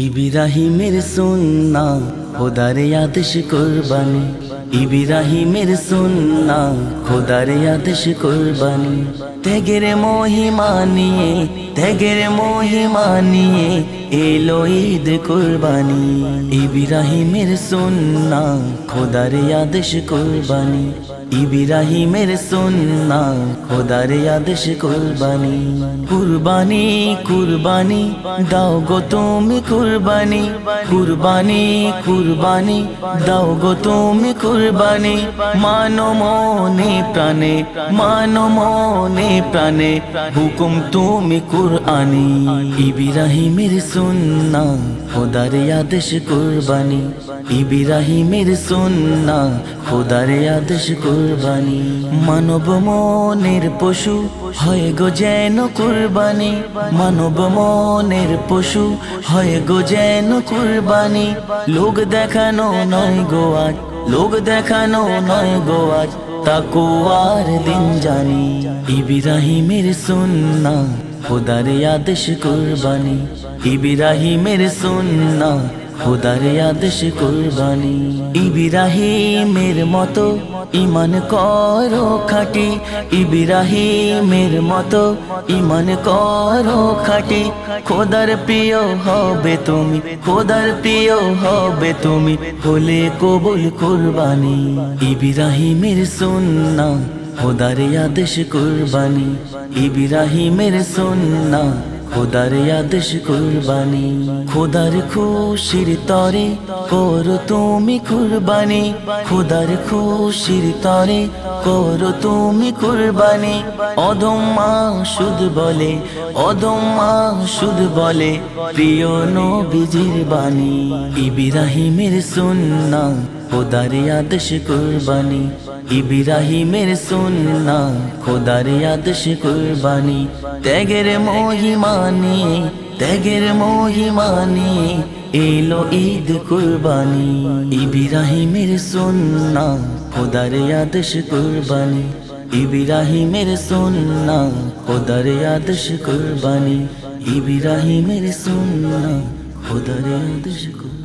ইব্রাহিমের সুন্নাহ খোদার আদেশ কুরবানি। ইব্রাহিমের সুন্নাহ খোদার আদেশ কুরবানি। ত্যাগের মহিমা নিয়ে, ত্যাগের মহিমা নিয়ে এলো ঈদ কুরবানি। ইব্রাহিমের সুন্নাহ খোদার আদেশ কুরবানি। ইব্রাহিমের সুন্নাহ খোদার আদেশ কুরবানি। কুরবানি কুরবানি দাও গো তুমি কুরবানি। কুরবানি কুরবানি দাও গো তুমি কুরবানি। মানো মনে প্রাণে, মানো মনে প্রাণে হুকুম তুমি কুরআনি। ইব্রাহিমের সুন্নাহ খোদার আদেশ কুরবানি। ইব্রাহিমের সুন্নাহ খোদার আদেশ কুরবানি। মানব মনের পশু হয় গো যেন কুরবানি। মানব মনের পশু হয় গো যেন কুরবানি। লোক দেখানো নয় গো আজ, লোক দেখানো নয় গো আজ তাকওয়ার দিন জানি। ইব্রাহিমের সুন্নাহ খোদার আদেশ কুরবানি। ইব্রাহিমের সুন্নাহ খোদার আদেশ কুরবানি। ইব্রাহিমের মতো ঈমান করো খাঁটি। ইব্রাহিমের মতো ঈমান করো খাঁটি। খোদার প্রিয় হবে তুমি, খোদার প্রিয় হবে তুমি হলে কবুল কুরবানি। ইব্রাহিমের সুন্নাহ খোদার আদেশ কুরবানি। ইব্রাহিমের সুন্নাহ খোদার আদেশ কুরবানি। খোদার খুশির তরে করো তুমি কুরবানি। খোদার খুশির তরে করো তুমি কুরবানি। অধম মাসুদ বলে, অধম মাসুদ বলে প্রিয় নবীজির বাণী। ইব্রাহিমের সুন্নাহ খোদার আদেশ কুরবানি। ইব্রাহিমের সুন্নাহ খোদার আদেশ কুরবানি। ত্যাগের মহিমা নিয়ে, ত্যাগের মহিমা নিয়ে এলো ঈদ কুরবানি। ইব্রাহিমের সুন্নাহ খোদার আদেশ কুরবানি। ইব্রাহিমের সুন্নাহ খোদার আদেশ কুরবানি। ইব্রাহিমের সুন্নাহ খোদার আদেশ কুরবানি।